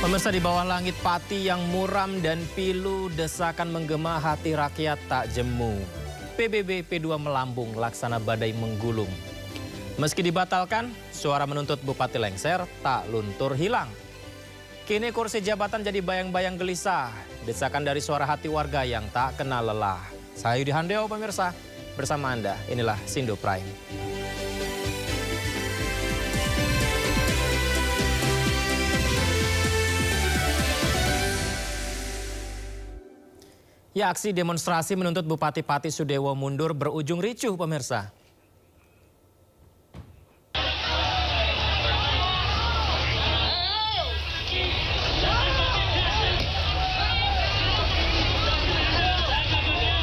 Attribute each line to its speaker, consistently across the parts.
Speaker 1: Pemirsa, di bawah langit Pati yang muram dan pilu, desakan menggema hati rakyat tak jemu. PBB P2 melambung, laksana badai menggulung. Meski dibatalkan, suara menuntut Bupati lengser tak luntur hilang. Kini kursi jabatan jadi bayang-bayang gelisah, desakan dari suara hati warga yang tak kenal lelah. Saya Yudi Handeo, pemirsa, bersama Anda, inilah Sindo Prime. Ya, aksi demonstrasi menuntut Bupati Pati Sudewo mundur berujung ricuh, pemirsa.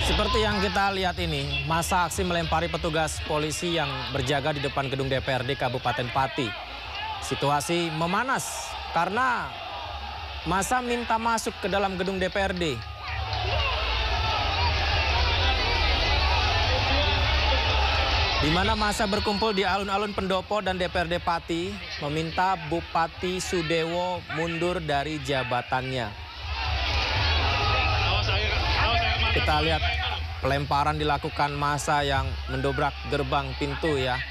Speaker 1: Seperti yang kita lihat ini, masa aksi melempari petugas polisi yang berjaga di depan gedung DPRD Kabupaten Pati. Situasi memanas karena masa minta masuk ke dalam gedung DPRD. Di mana masa berkumpul di alun-alun Pendopo dan DPRD Pati meminta Bupati Sudewo mundur dari jabatannya. Kita lihat pelemparan dilakukan massa yang mendobrak gerbang pintu ya.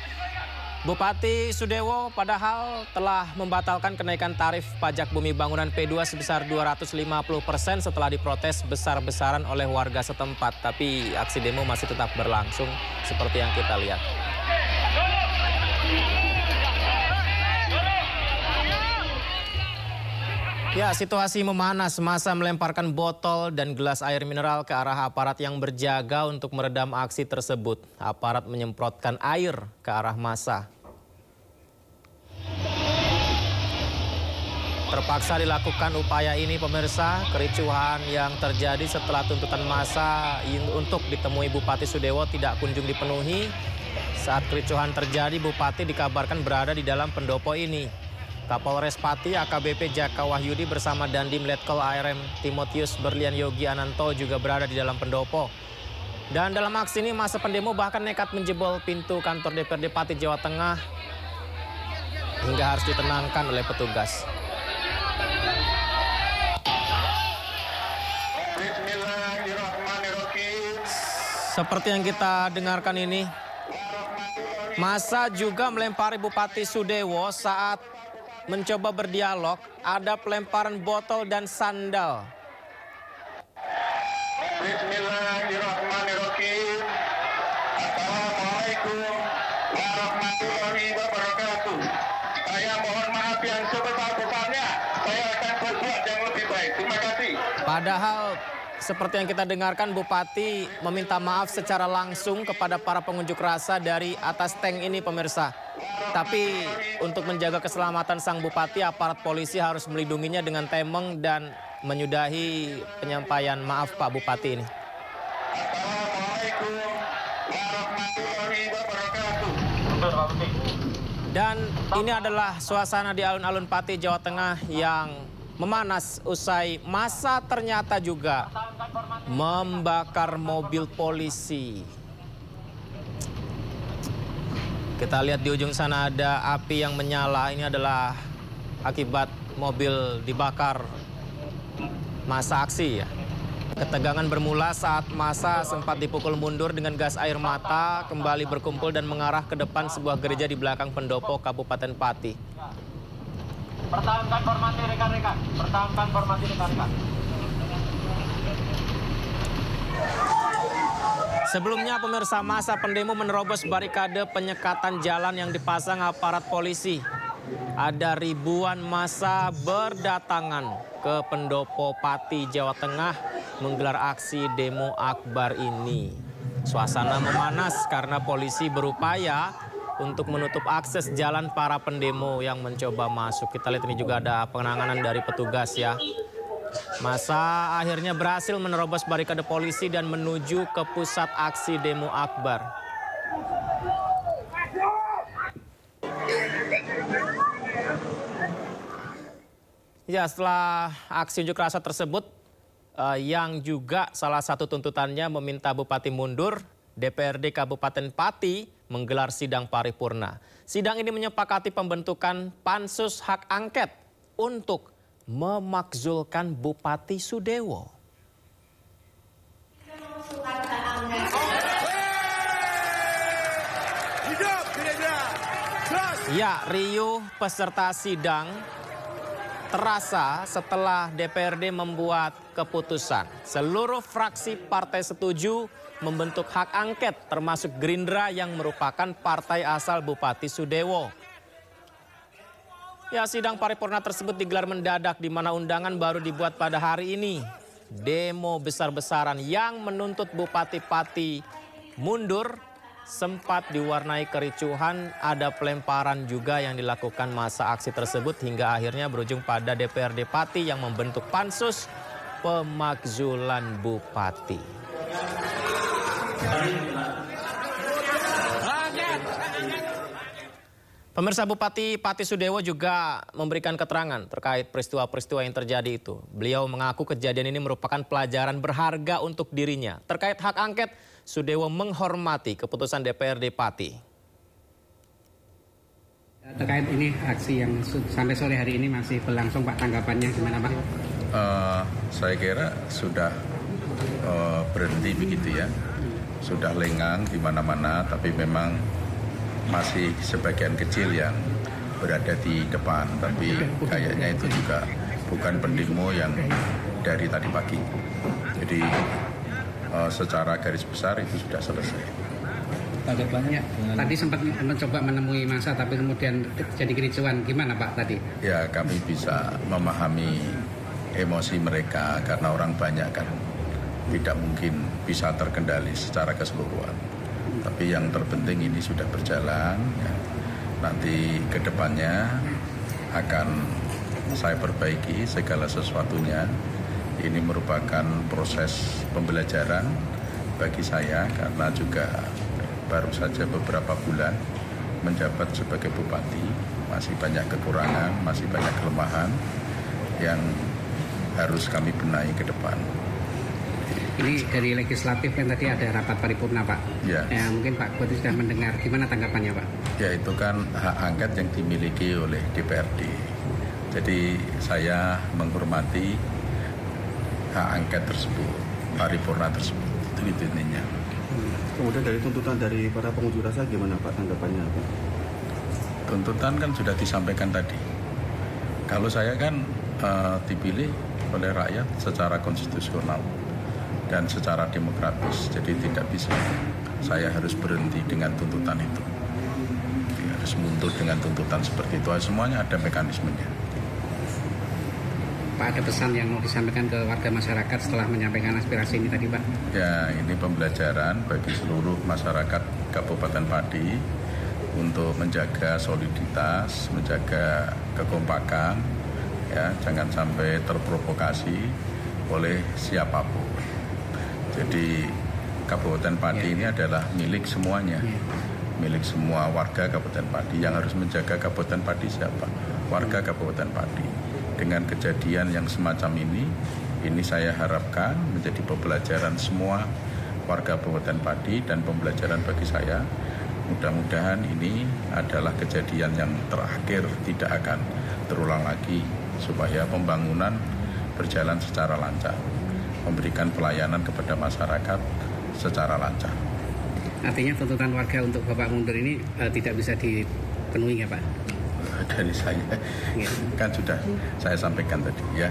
Speaker 1: Bupati Sudewo padahal telah membatalkan kenaikan tarif pajak bumi bangunan P2 sebesar 250% setelah diprotes besar-besaran oleh warga setempat. Tapi aksi demo masih tetap berlangsung seperti yang kita lihat. Ya, situasi memanas, massa melemparkan botol dan gelas air mineral ke arah aparat yang berjaga untuk meredam aksi tersebut. Aparat menyemprotkan air ke arah massa. Terpaksa dilakukan upaya ini, pemirsa. Kericuhan yang terjadi setelah tuntutan massa untuk ditemui Bupati Sudewo tidak kunjung dipenuhi. Saat kericuhan terjadi, Bupati dikabarkan berada di dalam pendopo ini. Kapolres Pati AKBP Jaka Wahyudi bersama Dandim Letkol ARM Timotius Berlian Yogi Ananto juga berada di dalam pendopo. Dan dalam aksi ini massa pendemo bahkan nekat menjebol pintu kantor DPRD Pati Jawa Tengah hingga harus ditenangkan oleh petugas. Seperti yang kita dengarkan ini, massa juga melempari Bupati Sudewo saat mencoba berdialog. Ada pelemparan botol dan sandal.
Speaker 2: Bismillahirrahmanirrahim. Assalamualaikum warahmatullahi wabarakatuh. Saya mohon maaf yang sebesar-besarnya. Saya akan berbuat yang lebih baik. Terima kasih.
Speaker 1: Padahal seperti yang kita dengarkan, Bupati meminta maaf secara langsung kepada para pengunjuk rasa dari atas tank ini, pemirsa. Tapi untuk menjaga keselamatan sang Bupati, aparat polisi harus melindunginya dengan temeng dan menyudahi penyampaian maaf Pak Bupati ini.
Speaker 2: Assalamualaikum warahmatullahi wabarakatuh.
Speaker 1: Dan ini adalah suasana di alun-alun Pati, Jawa Tengah yang memanas usai massa ternyata juga membakar mobil polisi. Kita lihat di ujung sana ada api yang menyala. Ini adalah akibat mobil dibakar massa aksi ya. Ketegangan bermula saat massa sempat dipukul mundur dengan gas air mata, kembali berkumpul dan mengarah ke depan sebuah gereja di belakang pendopo Kabupaten Pati.
Speaker 3: Pertahankan formasi rekan-rekan. Pertahankan formasi rekan-rekan.
Speaker 1: Sebelumnya, pemirsa, massa pendemo menerobos barikade penyekatan jalan yang dipasang aparat polisi. Ada ribuan massa berdatangan ke pendopo Pati, Jawa Tengah menggelar aksi demo akbar ini. Suasana memanas karena polisi berupaya untuk menutup akses jalan para pendemo yang mencoba masuk. Kita lihat ini juga ada penanganan dari petugas ya. Massa akhirnya berhasil menerobos barikade polisi dan menuju ke pusat aksi demo akbar. Ya, setelah aksi unjuk rasa tersebut, yang juga salah satu tuntutannya meminta Bupati mundur, DPRD Kabupaten Pati menggelar sidang paripurna. Sidang ini menyepakati pembentukan pansus hak angket untuk memakzulkan Bupati Sudewo. Ya, riuh peserta sidang terasa setelah DPRD membuat keputusan. Seluruh fraksi partai setuju membentuk hak angket, termasuk Gerindra yang merupakan partai asal Bupati Sudewo. Ya, sidang paripurna tersebut digelar mendadak di mana undangan baru dibuat pada hari ini. Demo besar-besaran yang menuntut Bupati Pati mundur sempat diwarnai kericuhan. Ada pelemparan juga yang dilakukan masa aksi tersebut hingga akhirnya berujung pada DPRD Pati yang membentuk pansus pemakzulan Bupati. Pemirsa, Bupati Pati Sudewo juga memberikan keterangan terkait peristiwa-peristiwa yang terjadi itu. Beliau mengaku kejadian ini merupakan pelajaran berharga untuk dirinya. Terkait hak angket, Sudewo menghormati keputusan DPRD Pati.
Speaker 4: Terkait ini aksi yang sampai sore hari ini masih berlangsung, Pak, tanggapannya gimana, Pak?
Speaker 5: Saya kira sudah berhenti begitu ya. Sudah lengang di mana-mana, tapi memang masih sebagian kecil yang berada di depan, tapi kayaknya itu juga bukan pendemo yang dari tadi pagi. Jadi secara garis besar itu sudah selesai.
Speaker 4: Tanggapannya tadi sempat mencoba menemui massa, tapi kemudian jadi kericuan. Gimana, Pak, tadi?
Speaker 5: Ya, kami bisa memahami emosi mereka karena orang banyak kan tidak mungkin bisa terkendali secara keseluruhan. Tapi yang terpenting ini sudah berjalan, ya. Nanti ke depannya akan saya perbaiki segala sesuatunya. Ini merupakan proses pembelajaran bagi saya karena juga baru saja beberapa bulan menjabat sebagai bupati. Masih banyak kekurangan, masih banyak kelemahan yang harus kami benahi ke depan.
Speaker 4: Ini dari legislatif kan tadi ada rapat paripurna, Pak.
Speaker 5: Ya.
Speaker 4: Mungkin Pak Bupati sudah mendengar. Gimana tanggapannya, Pak?
Speaker 5: Ya, itu kan hak angket yang dimiliki oleh DPRD. Jadi saya menghormati hak angket tersebut, paripurna tersebut. Itu intinya.
Speaker 6: Kemudian dari tuntutan dari para pengunjuk rasa gimana, Pak, tanggapannya, Pak?
Speaker 5: Tuntutan kan sudah disampaikan tadi. Kalau saya kan dipilih oleh rakyat secara konstitusional dan secara demokratis, jadi tidak bisa saya harus berhenti dengan tuntutan itu, harus mundur dengan tuntutan seperti itu. Semuanya ada mekanismenya.
Speaker 4: Pak, ada pesan yang mau disampaikan ke warga masyarakat setelah menyampaikan aspirasi ini tadi, Pak?
Speaker 5: Ya, ini pembelajaran bagi seluruh masyarakat Kabupaten Pati untuk menjaga soliditas, menjaga kekompakan, ya, jangan sampai terprovokasi oleh siapapun. Jadi Kabupaten Pati ini adalah milik semuanya, milik semua warga Kabupaten Pati. Yang harus menjaga Kabupaten Pati siapa? Warga Kabupaten Pati. Dengan kejadian yang semacam ini saya harapkan menjadi pembelajaran semua warga Kabupaten Pati dan pembelajaran bagi saya. Mudah-mudahan ini adalah kejadian yang terakhir, tidak akan terulang lagi, supaya pembangunan berjalan secara lancar, memberikan pelayanan kepada masyarakat secara lancar.
Speaker 4: Artinya tuntutan warga untuk Bapak mundur ini tidak bisa dipenuhi ya, Pak?
Speaker 5: Dari saya, kan sudah saya sampaikan tadi ya.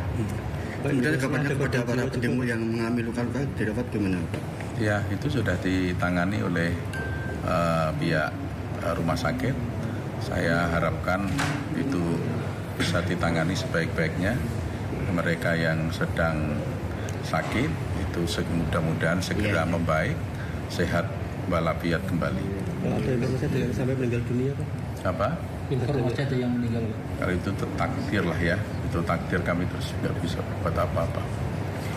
Speaker 6: Kemudian kepada para pendemo yang mengalami luka-luka dirawat gimana, Pak?
Speaker 5: Ya, itu sudah ditangani oleh pihak rumah sakit. Saya harapkan itu bisa ditangani sebaik-baiknya. Mereka yang sedang sakit itu mudah-mudahan segera membaik, sehat walafiat kembali.
Speaker 6: Ada yang sampai meninggal dunia, Pak?
Speaker 5: Apa?
Speaker 3: Ada yang meninggal.
Speaker 5: Kalau itu takdir lah ya, itu takdir, kami terus nggak bisa berbuat apa-apa.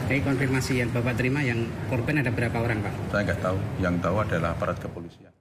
Speaker 4: Jadi konfirmasi yang Bapak terima, yang korban ada berapa orang, Pak?
Speaker 5: Saya nggak tahu, yang tahu adalah aparat kepolisian.